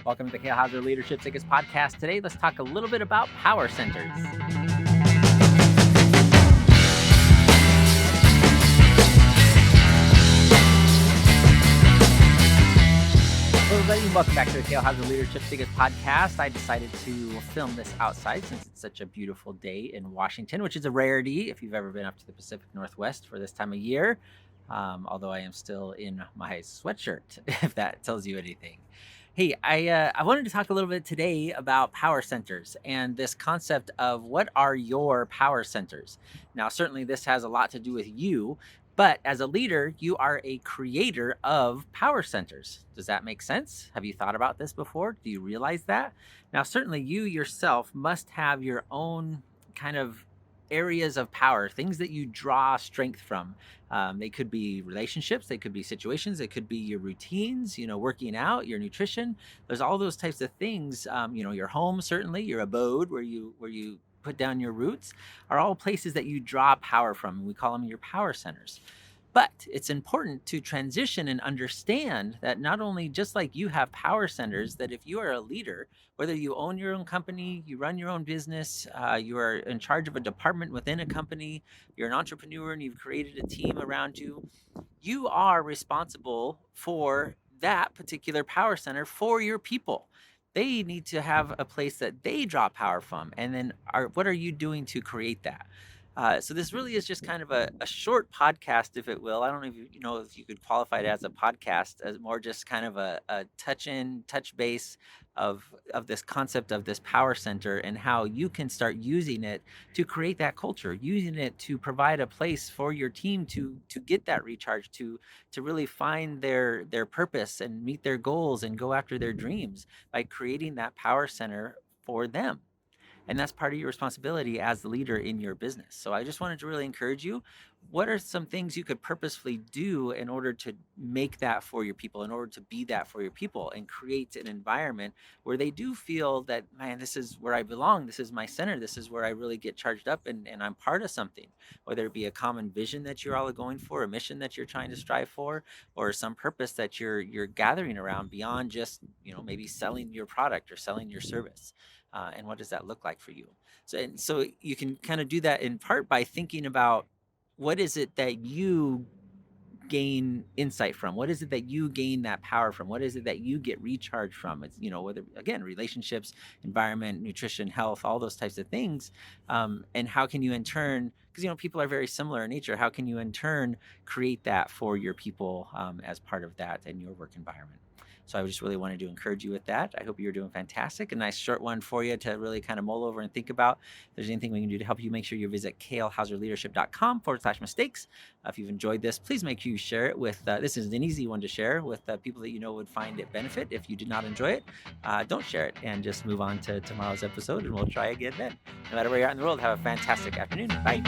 Welcome to the Kale Houser Leadership Secrets podcast. Today, let's talk a little bit about power centers. Hello, everybody, and welcome back to the Kale Houser Leadership Secrets podcast. I decided to film this outside since it's such a beautiful day in Washington, which is a rarity if you've ever been up to the Pacific Northwest for this time of year. Although I am still in my sweatshirt, if that tells you anything. Hey, I wanted to talk a little bit today about power centers and this concept of what are your power centers. Now, certainly this has a lot to do with you, but as a leader, you are a creator of power centers. Does that make sense? Have you thought about this before? Do you realize that? Now, certainly you yourself must have your own kind of areas of power, things that you draw strength from. They could be relationships, they could be situations, they could be your routines, working out, your nutrition. There's all those types of things. Your home, certainly, your abode where you put down your roots, are all places that you draw power from. We call them your power centers. But it's important to transition and understand that not only just like you have power centers, that if you are a leader, whether you own your own company, you run your own business, you are in charge of a department within a company, you're an entrepreneur and you've created a team around you, you are responsible for that particular power center for your people. They need to have a place that they draw power from. And then what are you doing to create that? So this really is just kind of a short podcast, if it will. I don't know if you could qualify it as a podcast, as more just kind of a touch base of this concept of this power center and how you can start using it to create that culture, using it to provide a place for your team to get that recharge, to really find their purpose and meet their goals and go after their dreams by creating that power center for them. And that's part of your responsibility as the leader in your business. So I just wanted to really encourage you. What are some things you could purposefully do in order to make that for your people, in order to be that for your people and create an environment where they do feel that, man, this is where I belong. This is my center. This is where I really get charged up and I'm part of something, whether it be a common vision that you're all going for, a mission that you're trying to strive for, or some purpose that you're gathering around beyond just, maybe selling your product or selling your service. And what does that look like for you? So you can kind of do that in part by thinking about what is it that you gain insight from? What is it that you gain that power from? What is it that you get recharged from? It's, whether, again, relationships, environment, nutrition, health, all those types of things. And how can you in turn, because, people are very similar in nature, how can you in turn create that for your people as part of that in your work environment? So I just really wanted to encourage you with that. I hope you're doing fantastic. A nice short one for you to really kind of mull over and think about. If there's anything we can do to help you, make sure you visit kalehouserleadership.com/mistakes. If you've enjoyed this, please make sure you share it with, this is an easy one to share with people that would find it benefit. If you did not enjoy it, don't share it and just move on to tomorrow's episode and we'll try again then. No matter where you're at in the world, have a fantastic afternoon. Bye.